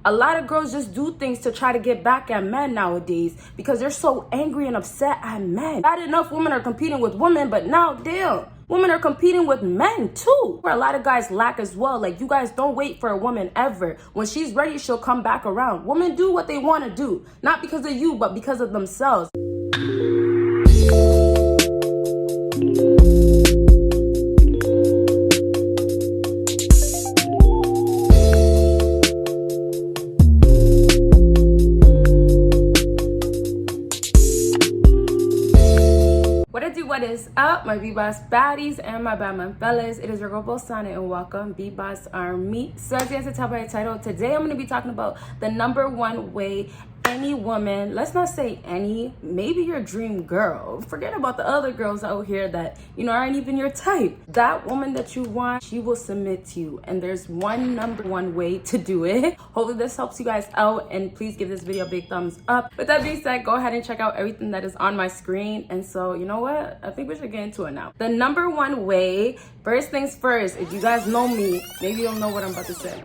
A lot of girls just do things to try to get back at men nowadays because they're so angry and upset at men. Bad enough women are competing with women, but now, damn, women are competing with men too. Where a lot of guys lack as well. Like, you guys don't wait for a woman ever. When she's ready, she'll come back around. Women do what they want to do. Not because of you, but because of themselves. What is up, my BBossBaddies and my Batman fellas? It is your girl Bosana and welcome BBossArmy. So as you guys can tell by the title, today I'm going to be talking about the #1 way any woman, let's not say any, maybe your dream girl, forget about the other girls out here that, you know, aren't even your type. That woman that you want, she will submit to you, and there's one #1 way to do it. Hopefully this helps you guys out, and please give this video a big thumbs up. With that being said, go ahead and check out everything that is on my screen. And so, you know what, I think we should get into it now. The #1 way, first things first, if you guys know me, maybe you'll know what I'm about to say.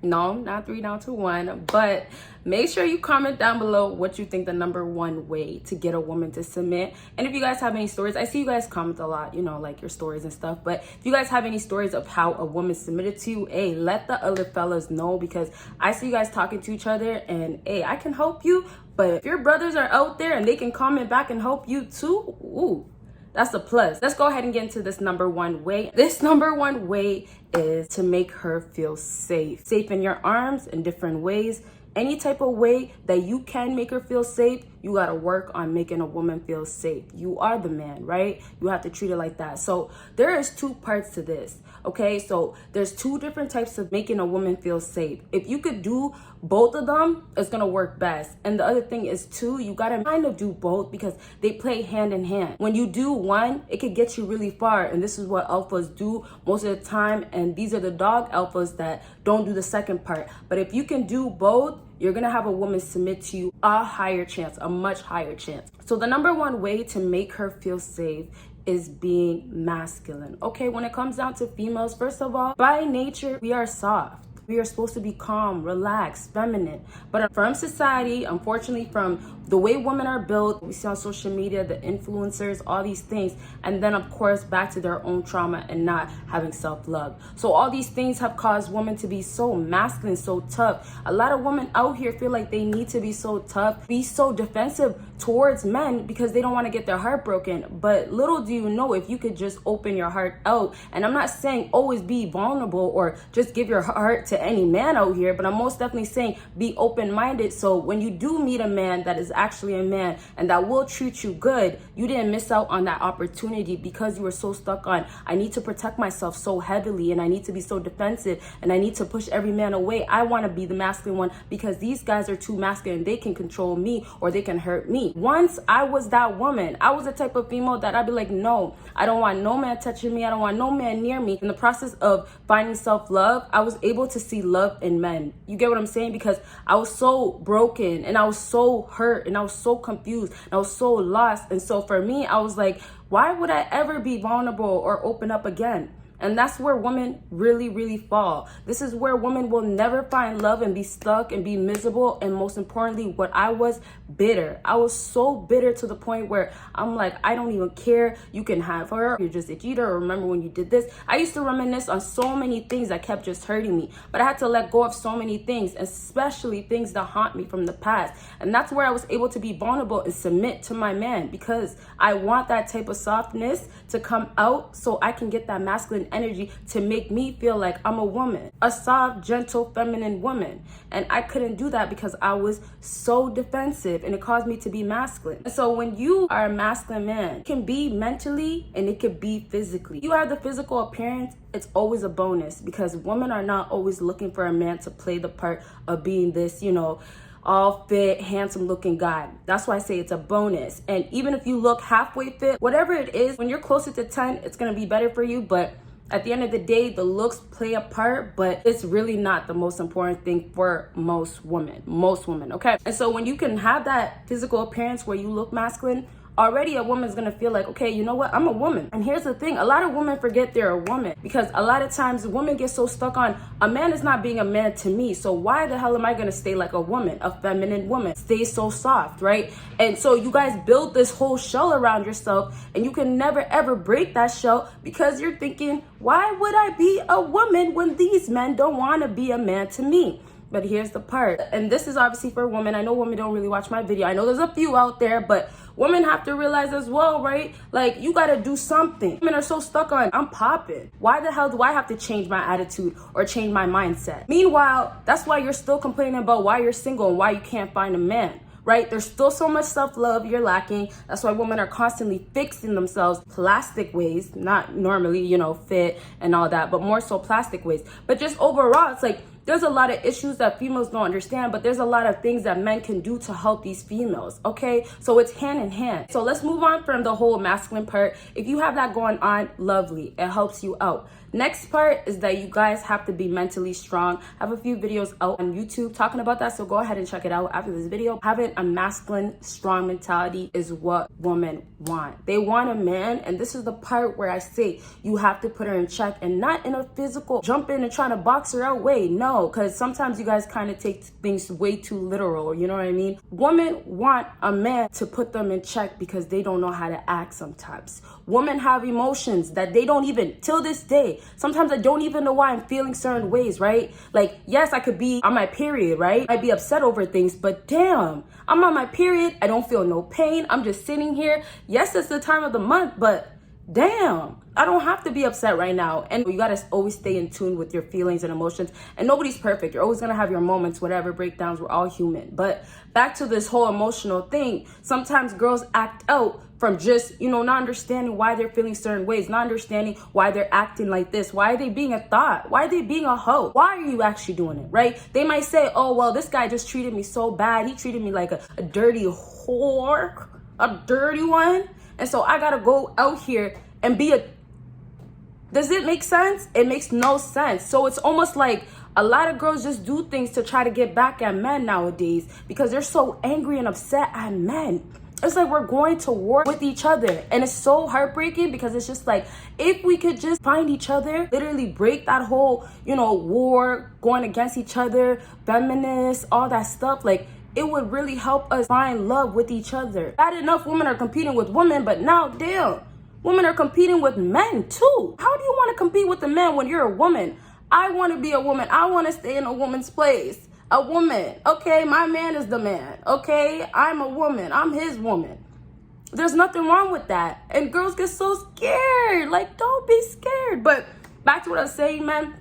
No, not 3 down to 1, but make sure you comment down below what you think the #1 way to get a woman to submit. And if you guys have any stories, I see you guys comment a lot, you know, like your stories and stuff, but if you guys have any stories of how a woman submitted to you, hey, let the other fellas know, because I see you guys talking to each other, and hey, I can help you, but if your brothers are out there and they can comment back and help you too, ooh, that's a plus. Let's go ahead and get into this #1 way. This #1 way is to make her feel safe. Safe in your arms in different ways. Any type of way that you can make her feel safe, you gotta work on making a woman feel safe. You are the man, right? You have to treat it like that. So there is 2 parts to this, okay? So there's 2 different types of making a woman feel safe. If you could do both of them, it's gonna work best. And the other thing is too, you gotta kind of do both because they play hand in hand. When you do one, it could get you really far, and this is what alphas do most of the time, and these are the dog alphas that don't do the second part. But if you can do both, you're gonna have a woman submit to you a higher chance, a much higher chance. So the #1 way to make her feel safe is being masculine. Okay, when it comes down to females, first of all, by nature, we are soft. We are supposed to be calm, relaxed, feminine. But from society, unfortunately, from the way women are built, we see on social media, the influencers, all these things, and then of course back to their own trauma and not having self-love. So all these things have caused women to be so masculine, so tough. A lot of women out here feel like they need to be so tough, be so defensive towards men because they don't want to get their heart broken. But little do you know, if you could just open your heart out, and I'm not saying always be vulnerable or just give your heart to any man out here, but I'm most definitely saying be open-minded, so when you do meet a man that is actually a man and that will treat you good, you didn't miss out on that opportunity because you were so stuck on, I need to protect myself so heavily, and I need to be so defensive, and I need to push every man away. I want to be the masculine one because these guys are too masculine. They can control me or they can hurt me. Once I was that woman, I was the type of female that I'd be like, no, I don't want no man touching me. I don't want no man near me. In the process of finding self-love, I was able to see love in men. You get what I'm saying? Because I was so broken and I was so hurt and I was so confused and I was so lost. And so for me, I was like, why would I ever be vulnerable or open up again? And that's where women really, really fall. This is where women will never find love and be stuck and be miserable. And most importantly, what I was, bitter. I was so bitter to the point where I'm like, I don't even care. You can have her. You're just a cheater. Or remember when you did this? I used to reminisce on so many things that kept just hurting me. But I had to let go of so many things, especially things that haunt me from the past. And that's where I was able to be vulnerable and submit to my man, because I want that type of softness to come out so I can get that masculine energy to make me feel like I'm a woman, a soft, gentle, feminine woman. And I couldn't do that because I was so defensive, and it caused me to be masculine. And so when you are a masculine man, it can be mentally and it could be physically. You have the physical appearance, it's always a bonus, because women are not always looking for a man to play the part of being this, you know, all fit, handsome looking guy. That's why I say it's a bonus. And even if you look halfway fit, whatever it is, when you're closer to 10, it's gonna be better for you. But at the end of the day, the looks play a part, but it's really not the most important thing for most women, okay? And so when you can have that physical appearance where you look masculine, already a woman's gonna feel like, okay, you know what, I'm a woman. And here's the thing, a lot of women forget they're a woman, because a lot of times women get so stuck on, a man is not being a man to me, so why the hell am I gonna stay like a woman, a feminine woman, stay so soft, right? And so you guys build this whole shell around yourself, and you can never ever break that shell, because you're thinking, why would I be a woman when these men don't want to be a man to me? But here's the part, and this is obviously for women. I know women don't really watch my video. I know there's a few out there, but women have to realize as well, right? Like, you gotta do something. Women are so stuck on, I'm popping. Why the hell do I have to change my attitude or change my mindset? Meanwhile, that's why you're still complaining about why you're single and why you can't find a man. Right? There's still so much self-love you're lacking. That's why women are constantly fixing themselves plastic ways, not normally, you know, fit and all that, but more so plastic ways. But just overall, it's like, there's a lot of issues that females don't understand, but there's a lot of things that men can do to help these females, okay? So it's hand in hand. So let's move on from the whole masculine part. If you have that going on, lovely. It helps you out. Next part is that you guys have to be mentally strong. I have a few videos out on YouTube talking about that, so go ahead and check it out after this video. Having a masculine, strong mentality is what women want. They want a man, and this is the part where I say you have to put her in check, and not in a physical jump in and trying to box her out way. No, because sometimes you guys kind of take things way too literal, you know what I mean? Women want a man to put them in check because they don't know how to act sometimes. Women have emotions that they don't even, till this day, sometimes I don't even know why I'm feeling certain ways, right? Like, yes, I could be on my period, right? I'd be upset over things, but damn, I'm on my period. I don't feel no pain. I'm just sitting here. Yes, it's the time of the month, but damn, I don't have to be upset right now. And you gotta always stay in tune with your feelings and emotions. And nobody's perfect. You're always gonna have your moments, whatever, breakdowns. We're all human. But back to this whole emotional thing, sometimes girls act out from just, you know, not understanding why they're feeling certain ways, not understanding why they're acting like this. Why are they being a thought? Why are they being a hoe? Why are you actually doing it, right? They might say, oh, well, this guy just treated me so bad. He treated me like a dirty whore, a dirty one. And so I gotta go out here and be a... Does it make sense? It makes no sense. So it's almost like a lot of girls just do things to try to get back at men nowadays because they're so angry and upset at men. It's like we're going to war with each other, and it's so heartbreaking because it's just like, if we could just find each other, literally break that whole, you know, war, going against each other, feminists, all that stuff, like, it would really help us find love with each other. Bad enough women are competing with women, but now, damn, women are competing with men too. How do you want to compete with a man when you're a woman? I want to be a woman. I want to stay in a woman's place. A woman, okay? My man is the man, okay? I'm a woman. I'm his woman. There's nothing wrong with that. And girls get so scared. Like, don't be scared. But back to what I was saying, man.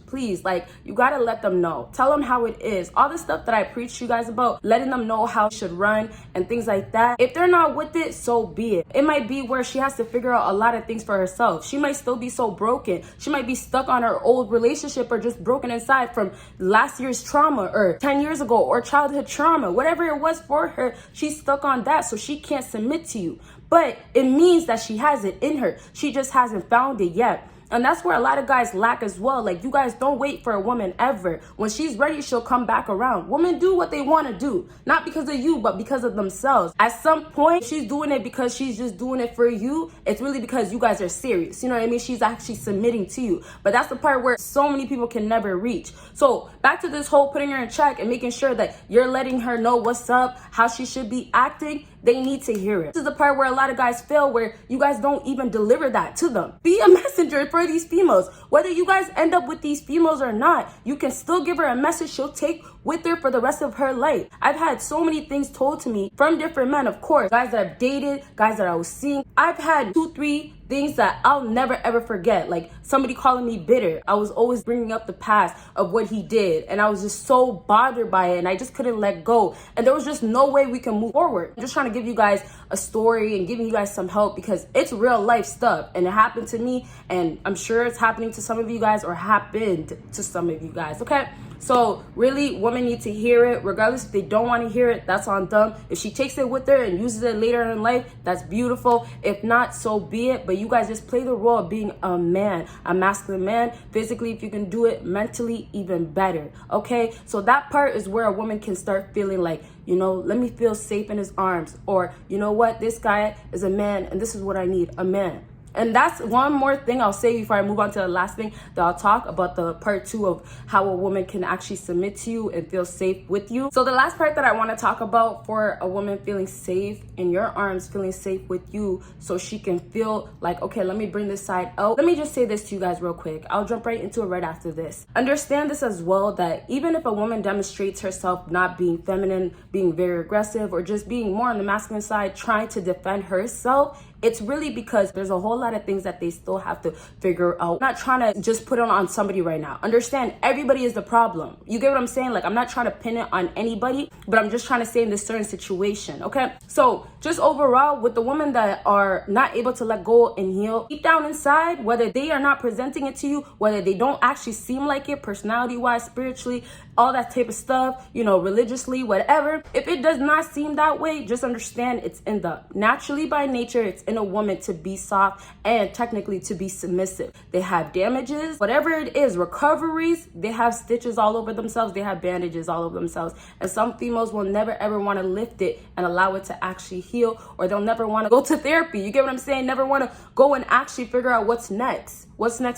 Please, like, you gotta let them know. Tell them how it is. All the stuff that I preach to you guys about, letting them know how it should run and things like that. If they're not with it, so be it. It might be where she has to figure out a lot of things for herself. She might still be so broken. She might be stuck on her old relationship or just broken inside from last year's trauma or 10 years ago or childhood trauma. Whatever it was for her, she's stuck on that, so she can't submit to you. But it means that she has it in her. She just hasn't found it yet. And that's where a lot of guys lack as well. Like, you guys don't wait for a woman ever. When she's ready, she'll come back around. Women do what they want to do. Not because of you, but because of themselves. At some point, she's doing it because she's just doing it for you. It's really because you guys are serious. You know what I mean? She's actually submitting to you. But that's the part where so many people can never reach. So back to this whole putting her in check and making sure that you're letting her know what's up, how she should be acting. They need to hear it. This is the part where a lot of guys fail, where you guys don't even deliver that to them. Be a messenger for these females. Whether you guys end up with these females or not, you can still give her a message she'll take with her for the rest of her life. I've had so many things told to me from different men, of course. Guys that I've dated, guys that I was seeing. I've had 2-3 things that I'll never ever forget. Like somebody calling me bitter. I was always bringing up the past of what he did, and I was just so bothered by it, and I just couldn't let go. And there was just no way we can move forward. I'm just trying to give you guys a story and giving you guys some help because it's real life stuff, and it happened to me, and I'm sure it's happening to some of you guys or happened to some of you guys, okay? So really, women need to hear it. Regardless if they don't want to hear it, that's on them. If she takes it with her and uses it later in life, that's beautiful. If not, so be it. But you guys just play the role of being a man, a masculine man. Physically, if you can do it, mentally, even better. Okay, so that part is where a woman can start feeling like, you know, let me feel safe in his arms, or you know what, this guy is a man and this is what I need, a man. And that's one more thing I'll say before I move on to the last thing that I'll talk about, the part 2 of how a woman can actually submit to you and feel safe with you. So the last part that I want to talk about for a woman feeling safe in your arms, feeling safe with you, so she can feel like, okay, let me bring this side out. Let me just say this to you guys real quick. I'll jump right into it right after this. Understand this as well, that even if a woman demonstrates herself not being feminine, being very aggressive, or just being more on the masculine side, trying to defend herself, it's really because there's a whole lot of things that they still have to figure out. I'm not trying to just put it on somebody right now. Understand, everybody is the problem. You get what I'm saying? Like, I'm not trying to pin it on anybody, but I'm just trying to say in this certain situation, okay? So just overall, with the women that are not able to let go and heal, deep down inside, whether they are not presenting it to you, whether they don't actually seem like it, personality-wise, spiritually, all that type of stuff, you know, religiously, whatever, if it does not seem that way, just understand it's in the naturally by nature, it's in a woman to be soft and technically to be submissive. They have damages, whatever it is, recoveries, they have stitches all over themselves, they have bandages all over themselves, and some females will never ever want to lift it and allow it to actually heal, or they'll never want to go to therapy. You get what I'm saying? Never want to go and actually figure out what's next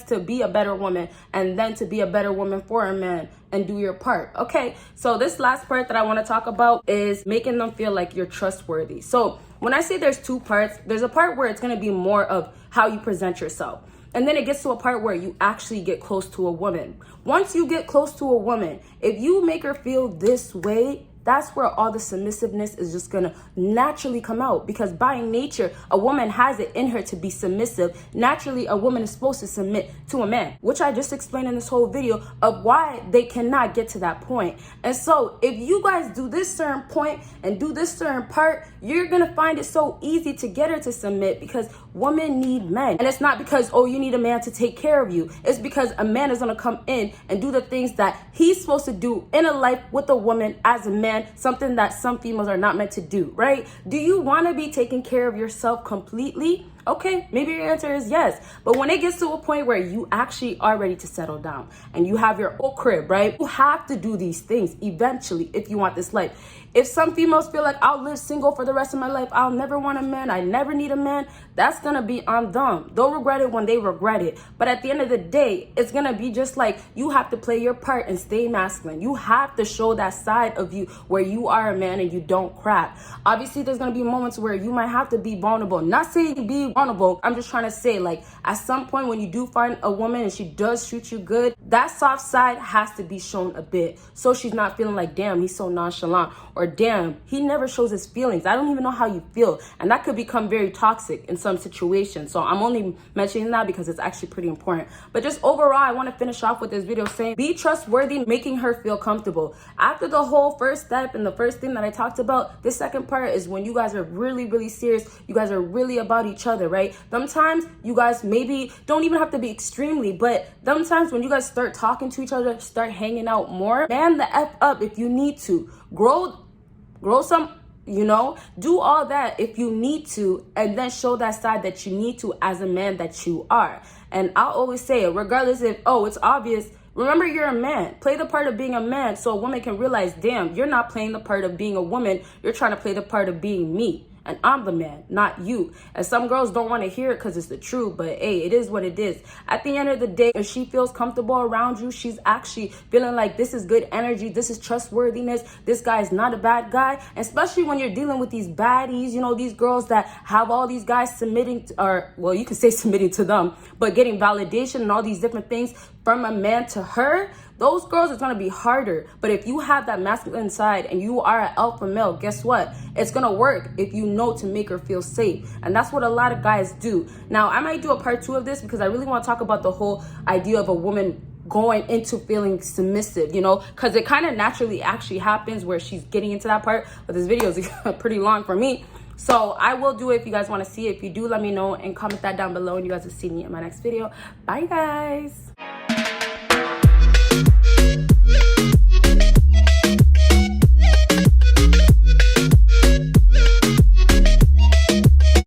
to be a better woman, and then to be a better woman for a man and do your part. Okay, so this last part that I want to talk about is making them feel like you're trustworthy. So when I say there's 2 parts, there's a part where it's going to be more of how you present yourself, and then it gets to a part where you actually get close to a woman. Once you get close to a woman, if you make her feel this way, that's where all the submissiveness is just gonna naturally come out, because by nature, a woman has it in her to be submissive. Naturally, a woman is supposed to submit to a man, which I just explained in this whole video of why they cannot get to that point. And so if you guys do this certain point and do this certain part, you're gonna find it so easy to get her to submit, because women need men. And it's not because, oh, you need a man to take care of you. It's because a man is gonna come in and do the things that he's supposed to do in a life with a woman as a man, something that some females are not meant to do, right? Do you want to be taking care of yourself completely? Okay, maybe your answer is yes. But when it gets to a point where you actually are ready to settle down and you have your own crib, right? You have to do these things eventually if you want this life. If some females feel like, I'll live single for the rest of my life, I'll never want a man, I never need a man, that's gonna be on them. They'll regret it when they regret it. But at the end of the day, it's gonna be just like, you have to play your part and stay masculine. You have to show that side of you where you are a man and you don't crap. Obviously, there's gonna be moments where you might have to be vulnerable. Not saying be vulnerable, I'm just trying to say, like, at some point when you do find a woman and she does treat you good, that soft side has to be shown a bit, so she's not feeling like, damn, he's so nonchalant, or damn, he never shows his feelings, I don't even know how you feel. And that could become very toxic in some situations. So I'm only mentioning that because it's actually pretty important. But just overall, I want to finish off with this video saying, be trustworthy, making her feel comfortable. After the whole first step and the first thing that I talked about, this second part is when you guys are really, really serious, you guys are really about each other, right? Sometimes you guys maybe don't even have to be extremely, but sometimes when you guys start talking to each other, start hanging out more, man the F up if you need to. Grow some, you know, do all that if you need to, and then show that side that you need to as a man that you are. And I'll always say it, regardless if, oh, it's obvious, remember you're a man. Play the part of being a man so a woman can realize, damn, you're not playing the part of being a woman, you're trying to play the part of being me. And I'm the man, not you. And some girls don't want to hear it because it's the truth, but hey, it is what it is. At the end of the day, if she feels comfortable around you, she's actually feeling like this is good energy, this is trustworthiness, this guy is not a bad guy. And especially when you're dealing with these baddies, you know, these girls that have all these guys submitting to, or well, you can say submitting to them, but getting validation and all these different things from a man to her, those girls, it's going to be harder. But if you have that masculine side and you are an alpha male, guess what? It's going to work if you know to make her feel safe. And that's what a lot of guys do. Now, I might do a part 2 of this because I really want to talk about the whole idea of a woman going into feeling submissive, you know, because it kind of naturally actually happens where she's getting into that part. But this video is pretty long for me. So I will do it if you guys want to see it. If you do, let me know and comment that down below, and you guys will see me in my next video. Bye, guys.